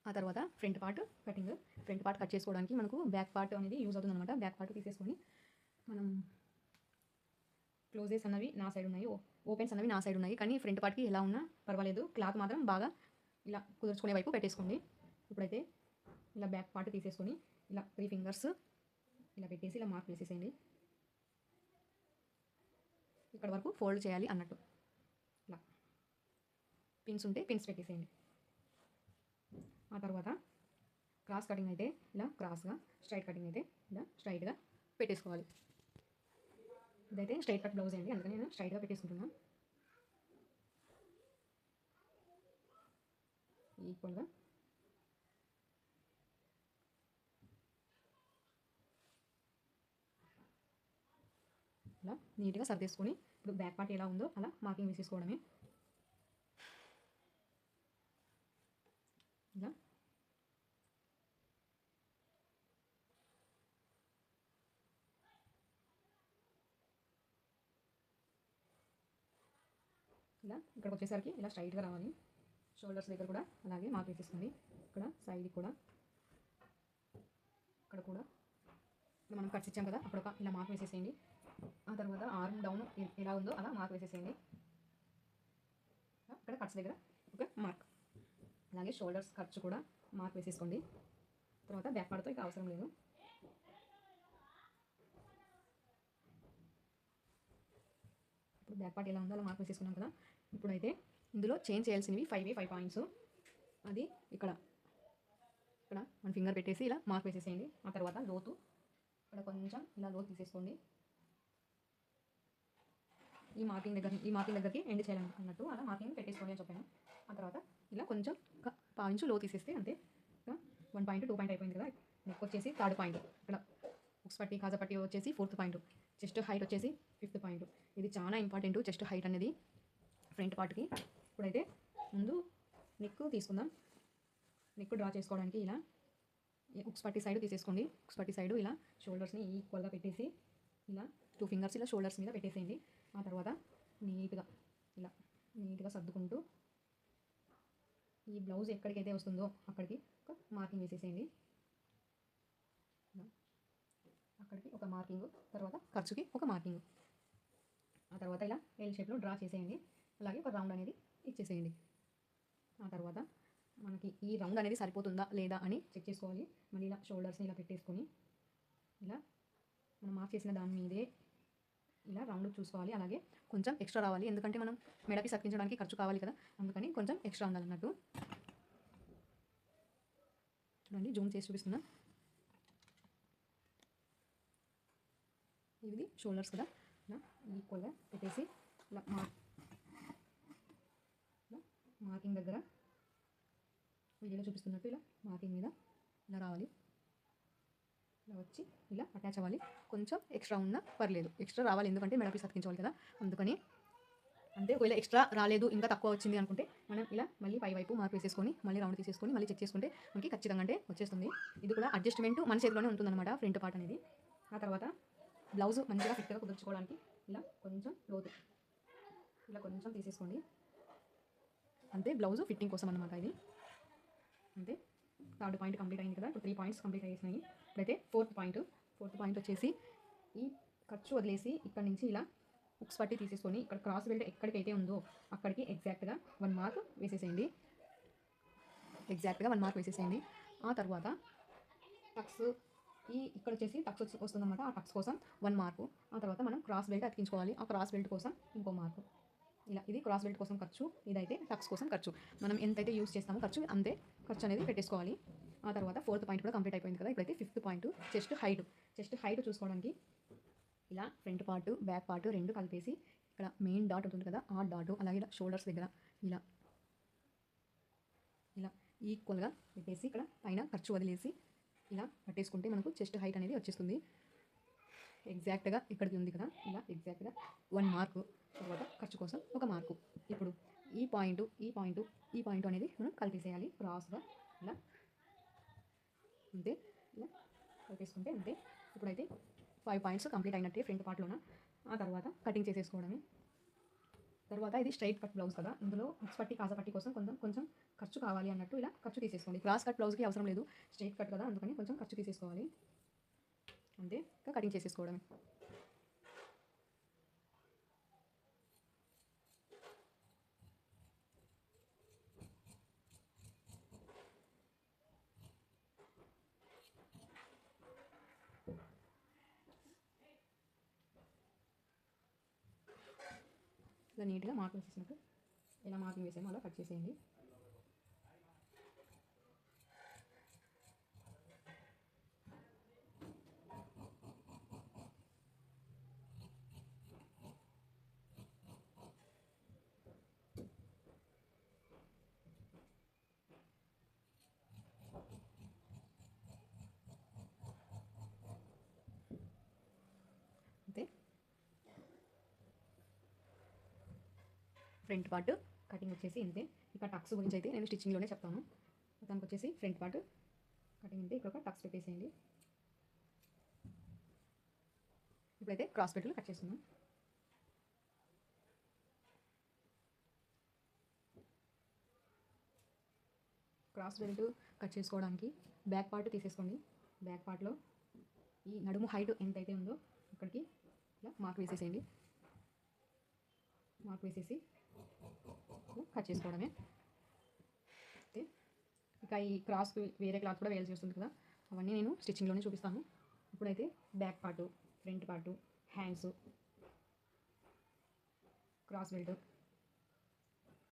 ఆ తర్వాత front part cutting. Front part cut చేసుకోవడానికి మనకు బ్యాక్ పార్ట్ అనేది యూజ్ అవుతుంది అనమాట. బ్యాక్ పార్ట్ తీసేసుకొని మనం క్లోజెస్ అన్నవి నా సైడ్ ఉన్నాయి, ఓపెన్స్ అన్నవి నా సైడ్ ఉన్నాయి. కానీ ఫ్రంట్ పార్ట్కి ఎలా ఉన్నా పర్వాలేదు, క్లాత్ మాత్రం బాగా ఇలా కుదుర్చుకునే వైపు పెట్టేసుకోండి. ఇప్పుడైతే ఇలా బ్యాక్ పార్ట్ తీసేసుకొని ఇలా 3 ఫింగర్స్ ఇలా పెట్టేసి ఇలా మార్క్ వేసేసేయండి. ఇక్కడ వరకు ఫోల్డ్ చేయాలి అన్నట్టు. ఇలా పిన్స్ ఉంటే పిన్స్ పెట్టేసేయండి. ఆ తర్వాత క్రాస్ కటింగ్ అయితే ఇలా క్రాస్గా, స్ట్రైట్ కటింగ్ అయితే ఇలా స్ట్రైట్గా పెట్టేసుకోవాలి. ఇదైతే స్ట్రైట్ కట్ బ్లౌజ్ అండి, అందుకని నేను స్ట్రైట్గా పెట్టేసుకుంటున్నాను. ఈక్వల్గా ఇలా నీట్గా సర్దేసుకొని ఇప్పుడు బ్యాక్ పార్ట్ ఎలా ఉందో అలా మార్కింగ్ వేసేసుకోవడమే. ఇలా ఇలా ఇక్కడికి వచ్చేసరికి ఇలా స్ట్రైట్గా రావాలి. షోల్డర్స్ దగ్గర కూడా అలాగే మార్క్ వేసేసుకోండి. ఇక్కడ సైడ్ కూడా, ఇక్కడ కూడా మనం కట్స్ ఇచ్చాం కదా, అక్కడ ఒక ఇలా మార్క్ వేసేసేయండి. ఆ తర్వాత ఆర్మ్ డౌన్ ఎలా ఉందో అలా మార్క్ వేసేసేయండి. ఇక్కడ కట్స్ దగ్గర ఒక మార్క్, అలాగే షోల్డర్స్ ఖర్చు కూడా మార్క్ వేసేసుకోండి. తర్వాత బ్యాక్ పార్ట్తో ఇక అవసరం లేదు. ఇప్పుడు బ్యాక్ పార్ట్ ఎలా ఉందో అలా మార్క్ వేసేసుకున్నాం కదా. ఇప్పుడైతే ఇందులో చేంజ్ చేయాల్సినవి 5 పాయింట్స్. అది ఇక్కడ ఇక్కడ 1 ఫింగర్ పెట్టేసి ఇలా మార్క్ వేసేసేయండి. ఆ తర్వాత లోతు ఇక్కడ కొంచెం ఇలా లోతు తీసేసుకోండి. ఈ మార్కింగ్ దగ్గరికి ఎండ్ చేయాలన్నట్టు అలా మార్కింగ్ పెట్టేసుకోండి అని చెప్పాను. ఆ తర్వాత ఇలా కొంచెం పాయింట్స్ లో తీసేస్తే అంతే. 1 పాయింట్ 2 పాయింట్ అయిపోయింది కదా. నెక్ వచ్చేసి 3rd పాయింట్, ఇక్కడ ఉక్స్ పట్టి కాజా పట్టి వచ్చేసి 4th పాయింట్, చెస్ట్ హైట్ వచ్చేసి 5th పాయింట్. ఇది చాలా ఇంపార్టెంట్ చెస్ట్ హైట్ అనేది ఫ్రంట్ పార్ట్కి. ఇప్పుడైతే ముందు నెక్ తీసుకుందాం. నెక్ డ్రా చేసుకోవడానికి ఇలా ఉక్స్ పట్టి సైడ్ తీసేసుకోండి. ఉక్స్ పట్టి సైడ్ ఇలా షోల్డర్స్ని ఈక్వల్గా పెట్టేసి ఇలా 2 ఫింగర్స్ ఇలా షోల్డర్స్ మీద పెట్టేసేయండి. ఆ తర్వాత నీట్గా సర్దుకుంటూ ఈ బ్లౌజ్ ఎక్కడికైతే వస్తుందో అక్కడికి ఒక మార్కింగ్ వేసేసేయండి. అక్కడికి ఒక మార్కింగ్, తర్వాత ఖర్చుకి ఒక మార్కింగ్. ఆ తర్వాత ఇలా ఎల్ షేప్లో డ్రా చేసేయండి. అలాగే ఒక రౌండ్ అనేది ఇచ్చేసేయండి. ఆ తర్వాత మనకి ఈ రౌండ్ అనేది సరిపోతుందా లేదా అని చెక్ చేసుకోవాలి. మళ్ళీ ఇలా షోల్డర్స్ని ఇలా పెట్టేసుకొని ఇలా మనం మార్క్ చేసిన దాని మీదే ఇలా రౌండ్ చూసుకోవాలి. అలాగే కొంచెం ఎక్స్ట్రా రావాలి, ఎందుకంటే మనం మెడకి సర్కించడానికి ఖర్చు కావాలి కదా, అందుకని కొంచెం ఎక్స్ట్రా ఉండాలన్నట్టు. చూడండి, జూమ్ చేసి చూపిస్తున్నా. ఇది షోల్డర్స్ కదా, ఇలా ఈక్వల్గా పెట్టేసి ఇలా మార్కింగ్ దగ్గర వీడియోలో చూపిస్తున్నట్టు ఇలా మార్కింగ్ మీద ఇలా రావాలి. ఇలా వచ్చి ఇలా అటాచ్ అవ్వాలి. కొంచెం ఎక్స్ట్రా ఉన్నా పర్లేదు, ఎక్స్ట్రా రావాలి, ఎందుకంటే మెడపి సతికించాలి కదా, అందుకని. అంతే. ఒకవేళ ఎక్స్ట్రా రాలేదు, ఇంకా తక్కువ వచ్చింది అనుకుంటే మనం ఇలా మళ్ళీ పై వైపు మార్క్ వేసేసుకొని మళ్ళీ రౌండ్ తీసేసుకొని మళ్ళీ చెక్ చేసుకుంటే మనకి ఖచ్చితంగా అంటే వచ్చేస్తుంది. ఇది కూడా అడ్జస్ట్మెంట్ మన చేతిలోనే ఉంటుందన్నమాట ఫ్రంట్ పార్ట్ అనేది. ఆ తర్వాత బ్లౌజ్ మంచిగా ఫిట్గా కుదుర్చుకోవడానికి ఇలా కొంచెం లోతు ఇలా కొంచెం తీసేసుకోండి. అంతే, బ్లౌజ్ ఫిట్టింగ్ కోసం అన్నమాట ఇది. అంతే, 3rd పాయింట్ కంప్లీట్ అయింది కదా. ఇప్పుడు 3 పాయింట్స్ కంప్లీట్ అయ్యేసినాయి. ఇప్పుడైతే 4th పాయింట్ వచ్చేసి ఈ ఖర్చు వదిలేసి ఇక్కడ నుంచి ఇలా హుక్స్ పట్టి తీసేసుకొని ఇక్కడ క్రాస్ బెల్ట్ ఎక్కడికైతే ఉందో అక్కడికి ఎగ్జాక్ట్గా 1 మార్క్ వేసేసేయండి. ఆ తర్వాత టక్స్ ఇక్కడ వచ్చేసి టక్స్ వస్తుందన్నమాట. ఆ టక్స్ కోసం 1 మార్కు. ఆ తర్వాత మనం క్రాస్ బెల్ట్ అతికించుకోవాలి. ఆ క్రాస్ బెల్ట్ కోసం ఇంకో మార్కు. ఇలా ఇది క్రాస్ బెల్ట్ కోసం ఖర్చు, ఇదైతే టక్స్ కోసం ఖర్చు. మనం ఎంతైతే యూస్ చేస్తామో అంతే ఖర్చు అనేది పెట్టేసుకోవాలి. ఆ తర్వాత 4th పాయింట్ కూడా కంప్లీట్ అయిపోయింది కదా. ఇప్పుడైతే 5th పాయింట్ చెస్ట్ హైట్ చూసుకోవడానికి ఇలా ఫ్రంట్ పార్ట్ బ్యాక్ పార్ట్ రెండు కలిపేసి ఇక్కడ మెయిన్ డాట్ ఉంటుంది కదా, ఆ డాట్ అలాగే ఇలా షోల్డర్స్ దగ్గర ఇలా ఈక్వల్గా పెట్టేసి ఇక్కడ పైన ఖర్చు వదిలేసి ఇలా పట్టేసుకుంటే మనకు చెస్ట్ హైట్ అనేది వచ్చేస్తుంది. ఎగ్జాక్ట్గా ఇక్కడికి ఉంది కదా, ఇలా ఎగ్జాక్ట్గా 1 మార్కు. తర్వాత ఖర్చు కోసం ఒక మార్కు. ఇప్పుడు ఈ పాయింట్ అనేది మనం కలిపేసేయాలి క్రాస్గా ఇలా. అంతే, ఇలా కలిపేసుకుంటే అంతే. ఇప్పుడైతే 5 పాయింట్స్ కంప్లీట్ అయినట్టే ఫ్రంట్ పార్ట్లోన. ఆ తర్వాత కటింగ్ చేసేసుకోవడమే. తర్వాత ఇది స్ట్రైట్ కట్ బ్లౌజ్ కదా, ఇందులో మిక్స్ పట్టి కాజా పట్టి కోసం కొంచెం ఖర్చు కావాలి అన్నట్టు ఇలా ఖర్చు తీసేసుకోండి. క్రాస్ కట్ బ్లౌజ్కి అవసరం లేదు, స్ట్రైట్ కట్ కదా, అందుకని కొంచెం ఖర్చు తీసేసుకోవాలి. అంతే, ఇంకా కటింగ్ చేసేసుకోవడమే. ఇలా నీట్గా మార్క్ వేసేసినట్టు ఎలా మార్కింగ్ వేసామో అలా కట్ చేసేయండి. అంతే, ఫ్రంట్ పార్ట్ కటింగ్ వచ్చేసి ఇంతే. ఇక టక్స్ గురించి అయితే నేను స్టిచ్చింగ్లోనే చెప్తాను. దానికి వచ్చేసి ఫ్రంట్ పార్ట్ కటింగ్ ఇంతే, ఇక్కడ ఒక టక్స్ పెట్టేసేయండి. ఇప్పుడైతే క్రాస్ పెట్టులు కట్ చేస్తున్నాం. క్రాస్ బెల్ట్ కట్ చేసుకోవడానికి బ్యాక్ పార్ట్ తీసేసుకోండి. బ్యాక్ పార్ట్లో ఈ నడుము హైట్ ఎంతైతే ఉందో అక్కడికి ఇలా మార్క్ వేసేసేయండి. మార్క్ వేసేసి కట్ చేసుకోవడమే. అయితే ఇక ఈ క్రాస్ వేరే క్లాత్ కూడా వేయాల్సి వస్తుంది కదా, అవన్నీ నేను స్టిచ్చింగ్లోనే చూపిస్తాను. ఇప్పుడైతే back part, front part, hands, cross belt,